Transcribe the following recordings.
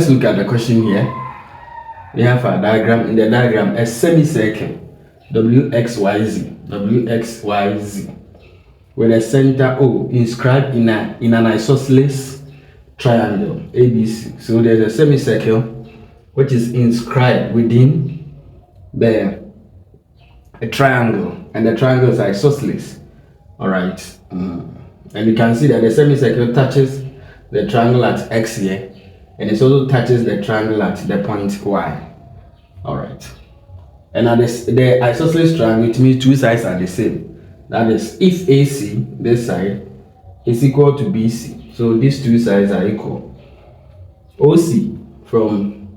Let's look at the question here. We have a diagram. In the diagram, a semicircle WXYZ with a center O inscribed in an isosceles triangle ABC. So there's a semicircle which is inscribed within a triangle, and the triangle is isosceles. All right, and you can see that the semicircle touches the triangle at X here, and it also touches the triangle at the point Y. All right, and at the isosceles triangle, it means two sides are the same. That is, if AC, this side, is equal to BC, so these two sides are equal. OC from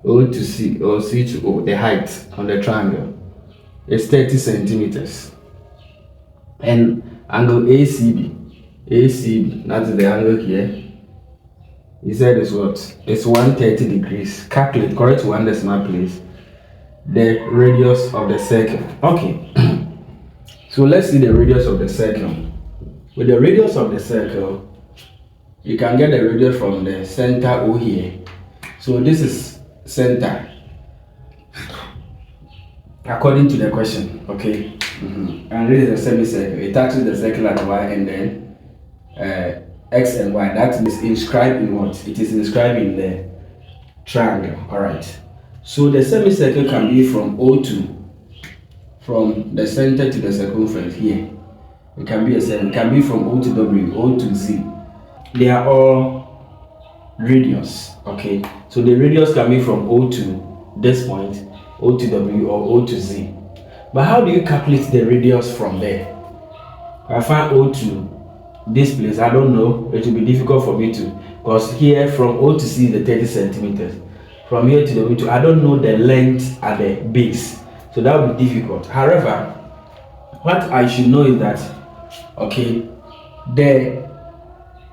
O to C, or C to O, the height on the triangle is 30 centimeters. And angle ACB, that is the angle here. He said is what? It's 130 degrees. Calculate, correct one decimal place, the radius of the circle. Okay. So let's see the radius of the circle. With the radius of the circle, you can get the radius from the center O here. So this is center, according to the question. Okay. And this is a semicircle. It touches the circle at Y, and then X and Y. That is inscribed in what? It is inscribed in the triangle. All right. So the semicircle can be from O2, from the center to the circumference here. It can be it can be from O to W, O to Z. They are all radius. Okay. So the radius can be from O to this point, O to W, or O to Z. But how do you calculate the radius from there? I find O to this place, I don't know. It will be difficult for me to, because here from O to C is the 30 centimeters. From here to W to, I don't know the length at the base, so that would be difficult. However, what I should know is that, okay, the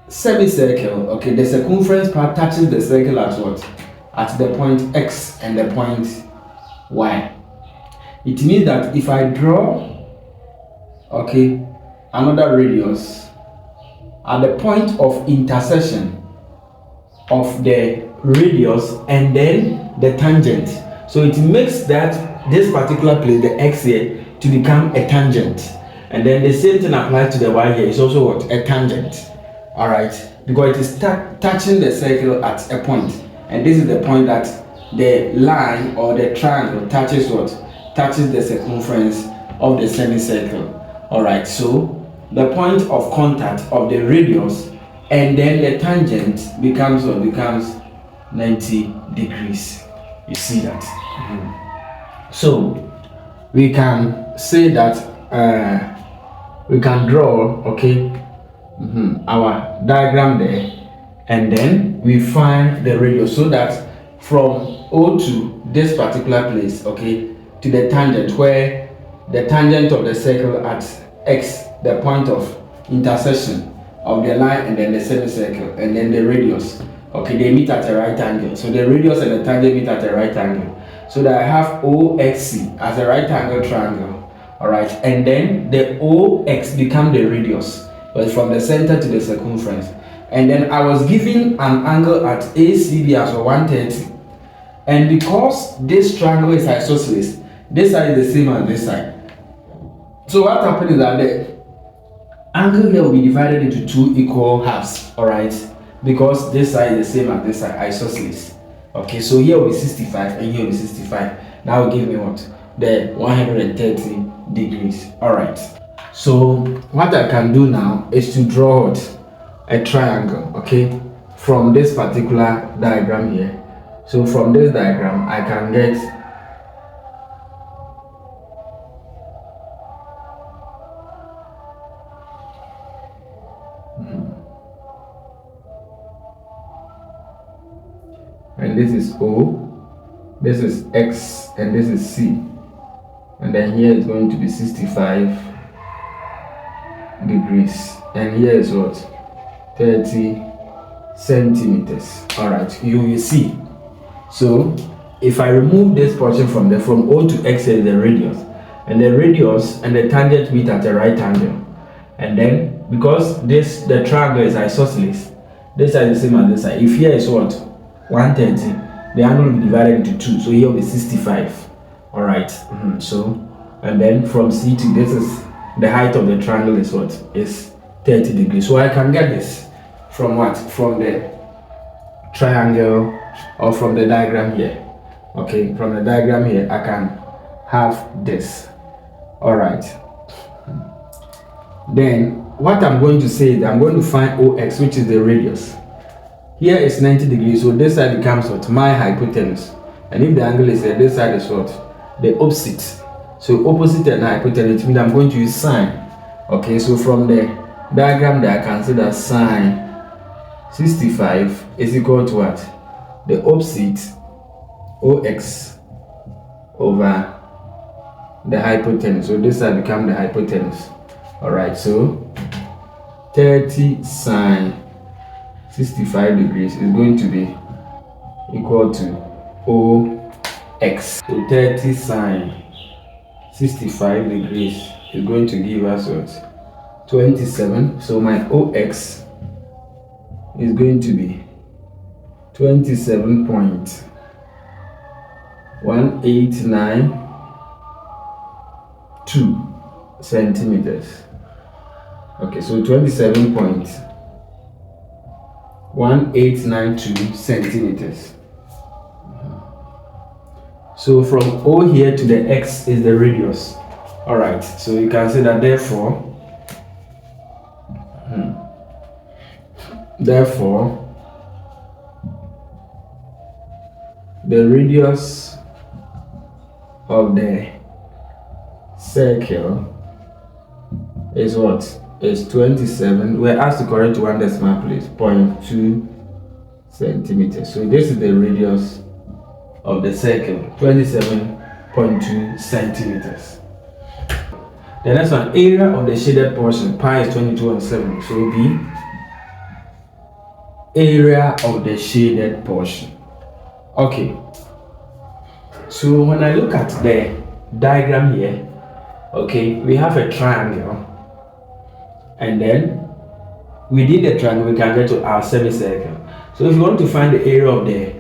semicircle, okay, the circumference part touches the circle at what? At the point X and the point Y. It means that if I draw, okay, another radius at the point of intersection of the radius and then the tangent, so it makes that this particular place, the X here, to become a tangent, and then the same thing applies to the Y here. It's also what? A tangent. All right, because it is touching the circle at a point, and this is the point that the line or the triangle touches what? Touches the circumference of the semicircle. All right, so the point of contact of the radius and then the tangent becomes what? Becomes 90 degrees. You see that? So we can say that we can draw, okay, our diagram there, and then we find the radius, so that from O to this particular place, okay, to the tangent, where the tangent of the circle at X, the point of intersection of the line and then the semicircle and then the radius, okay, they meet at a right angle. So the radius and the tangent meet at a right angle, so that I have OXC as a right angle triangle. All right, and then the OX become the radius, but from the center to the circumference. And then I was given an angle at ACB as 130, and because this triangle is isosceles, this side is the same as this side. So what happens is that the angle here will be divided into two equal halves. All right, because this side is the same as this side, isosceles. Okay, so here will be 65 and here will be 65. That will give me what? The 130 degrees. All right, so what I can do now is to draw a triangle, okay, from this particular diagram here. So from this diagram I can get and this is O, this is X, and this is C, and then here is going to be 65 degrees, and here is what? 30 centimeters. All right, you will see. So if I remove this portion from there, from O to X is the radius, and the radius and the tangent meet at a right angle, and then because the triangle is isosceles, this side is the same as this side. If here is what? 130. The angle will be divided into 2, so here will be 65. All right. So, and then from C to this is the height of the triangle is what? Is 30 degrees. So I can get this from what? From the triangle or from the diagram here. Okay, from the diagram here, I can have this. All right. Then what I'm going to say is I'm going to find OX, which is the radius. Here is 90 degrees, so this side becomes what? My hypotenuse. And if the angle is here, this side is what? The opposite. So opposite and hypotenuse, it means I'm going to use sine. Okay, so from the diagram there, I can say that sine 65 is equal to what? The opposite OX over the hypotenuse. So this side becomes the hypotenuse. Alright, so 30 sine 65 degrees is going to be equal to OX. So 30 sine 65 degrees is going to give us what? 27. So my OX is going to be 27.1892 centimeters. Okay, so 27.1892 centimeters. So from O here to the X is the radius. All right, so you can say that therefore the radius of the circle is what? Is 27. We're asked to correct one decimal place, 0.2 centimeters. So this is the radius of the circle, 27.2 centimeters. The next one, area of the shaded portion, pi is 22.7. So it will be area of the shaded portion. Okay. So when I look at the diagram here, okay, we have a triangle, and then within the triangle we can get to our semicircle. So if you want to find the area of the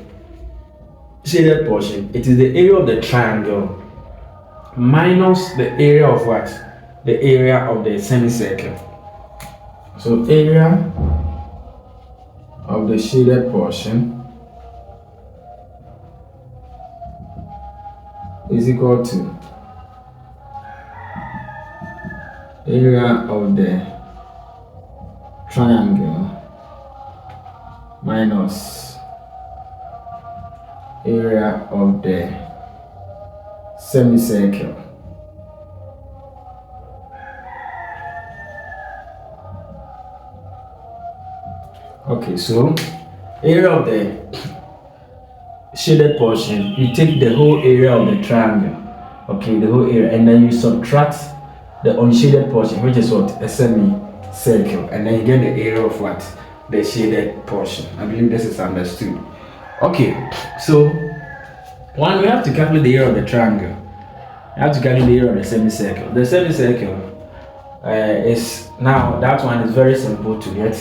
shaded portion, it is the area of the triangle minus the area of what? The area of the semicircle. So area of the shaded portion is equal to area of the triangle minus area of the semicircle. Okay, so area of the shaded portion, you take the whole area of the triangle, okay, the whole area, and then you subtract the unshaded portion, which is what? A semicircle, and then you get the area of what? The shaded portion. I believe this is understood. Okay, so one, we have to calculate the area of the triangle. You have to calculate the area of the semicircle. The semicircle is, now that one is very simple to get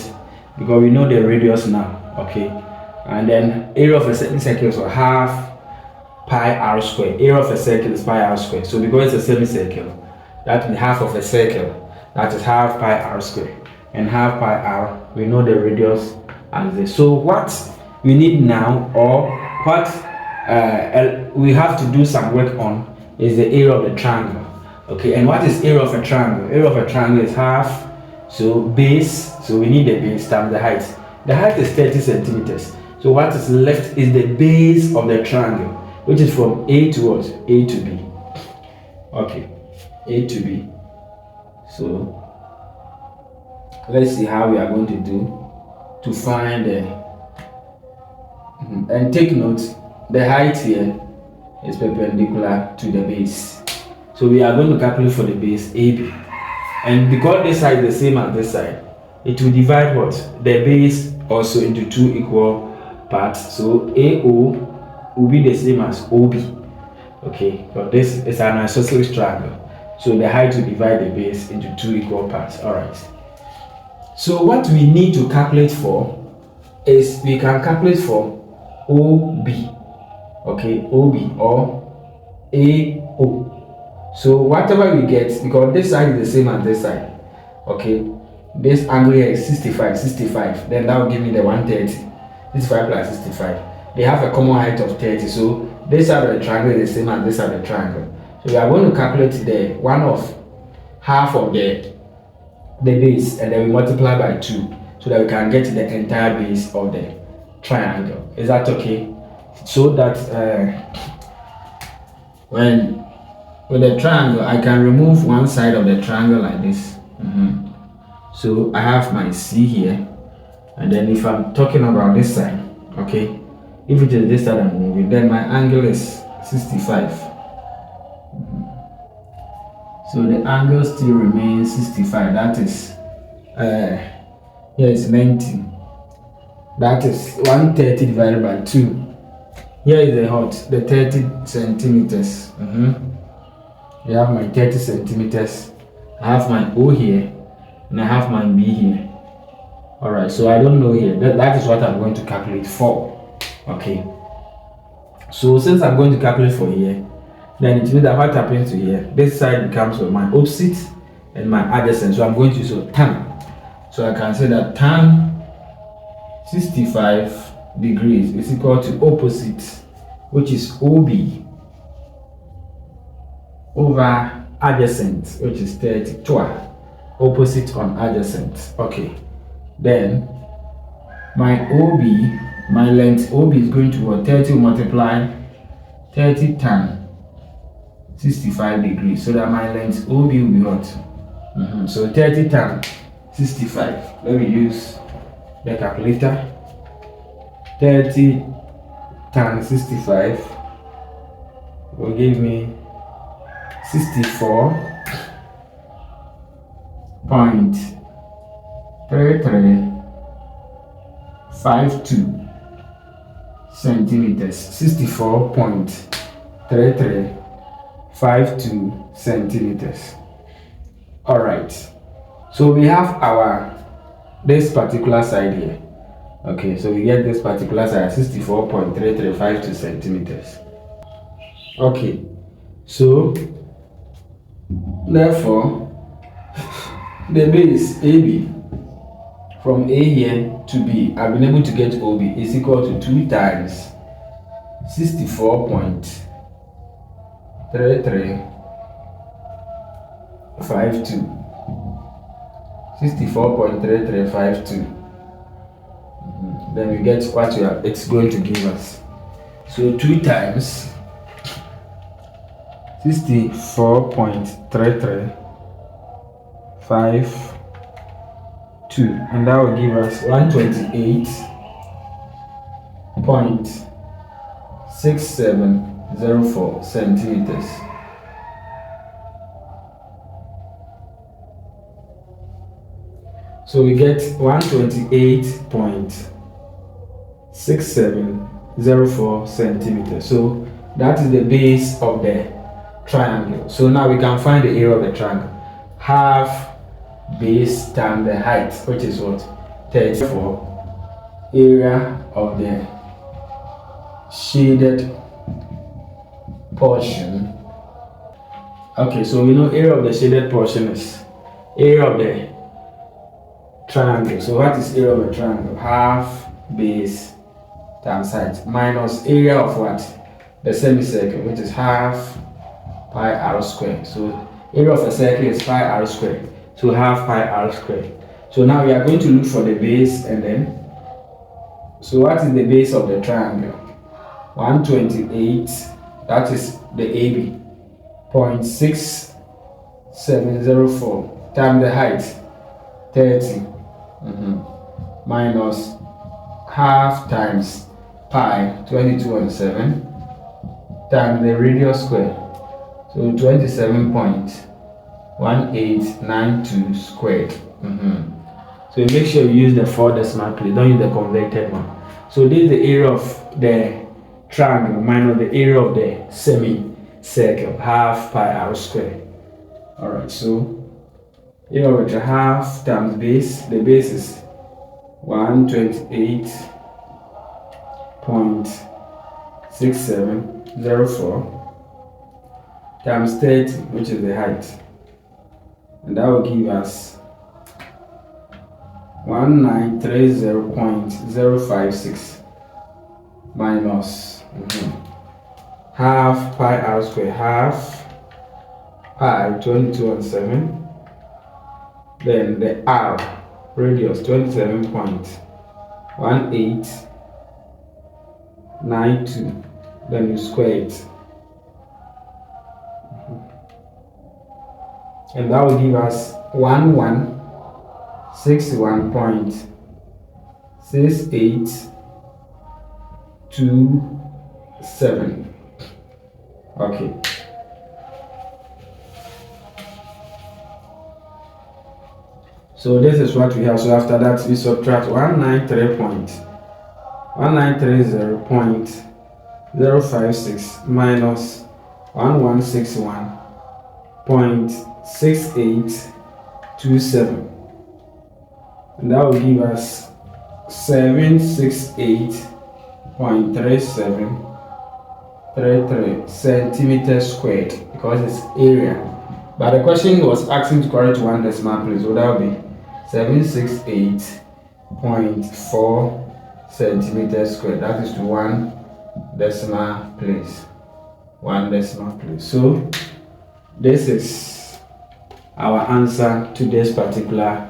because we know the radius now, okay? And then area of a semicircle is half pi r squared. Area of a circle is pi r squared. So because it's a semicircle, that means half of a circle, that is half pi r squared. And half pi r, we know the radius as this. So what we need now, or what we have to do some work on, is the area of the triangle. Okay, and what is area of a triangle? Area of a triangle is half, so base, so we need the base times the height. The height is 30 centimeters. So what is left is the base of the triangle, which is from A to what? A to B. Okay, A to B. So let's see how we are going to do to find and take note, the height here is perpendicular to the base. So we are going to calculate for the base AB. And because this side is the same as this side, it will divide what? The base also into two equal parts. So AO will be the same as OB. Okay, but this is an isosceles triangle. So the height will divide the base into two equal parts. Alright. So what we need to calculate for is, we can calculate for OB. Okay, OB or AO. So whatever we get, because this side is the same as this side. Okay, this angle here is 65, then that will give me the 130. 65 plus 65. They have a common height of 30, so this side of the triangle is the same as this side of the triangle. So we are going to calculate the one of half of the base, and then we multiply by 2 so that we can get the entire base of the triangle. Is that okay? So that when with the triangle, I can remove one side of the triangle like this. So I have my C here, and then if I'm talking about this side, okay, if it is this side I'm moving, then my angle is 65. So the angle still remains 65. That is here is 90. That is 130 divided by 2. Here is the 30 centimeters. I have my 30 centimeters. I have my O here, and I have my B here. Alright, so I don't know here. That is what I'm going to calculate for. Okay. So since I'm going to calculate for here, then it means that what happens to here, this side becomes my opposite and my adjacent. So I'm going to use tan. So I can say that tan 65 degrees is equal to opposite, which is OB, over adjacent, which is 30. Opposite on adjacent. Okay. Then my OB, my length OB is going to what? 30 multiply 30 tan 65 degrees, so that my length OB will be what? So 30 tan 65. Let me use the calculator. 30 tan 65 will give me 64.3352 centimeters. 64.3352 centimeters. All right. So we have this particular side here. Okay, so we get this particular side 64.3352 centimeters. Okay, so therefore the base AB from A here to B, I've been able to get OB is equal to 2 times 64.3352. 64.3352. Then we get what it's going to give us. So 2 times 64.3352, and that will give us 128.6704 centimeters. So we get 128.6704 centimeters. So that is the base of the triangle. So now we can find the area of the triangle. Half base times the height, which is what? 34. Area of the shaded portion. Okay, so we know area of the shaded portion is area of the triangle. So what is area of a triangle? Half base times height minus area of what? The semicircle, which is half pi r squared. So area of a circle is pi r squared. So half pi r squared. So now we are going to look for the base, and then so what is the base of the triangle? 128, that is the AB, 0.6704 times the height 30 minus half times pi 22.7 times the radius square, so 27.1892 squared. So you make sure you use the 4 decimal place, don't use the converted one. So this is the area of the triangle minus the area of the semicircle, half pi r squared. Alright, so area of the half times base, the base is 128 0.6704 times 30, which is the height, and that will give us 1930.056 minus half pi r square, half pi 22/7, then the r radius 27.1892, then you square it, and that will give us 1161.6827. Okay. So this is what we have. So after that, we subtract 1930.056 minus 1161.6827, and that will give us 768.3733 centimeters squared, because it's area. But the question was asking to correct one decimal place, so that will be 768.4 centimeters squared. That is to one decimal place. So this is our answer to this particular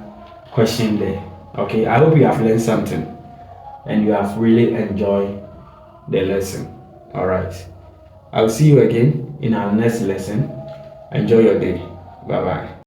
question there. Okay, I hope you have learned something and you have really enjoyed the lesson. All right, I'll see you again in our next lesson. Enjoy your day. Bye bye.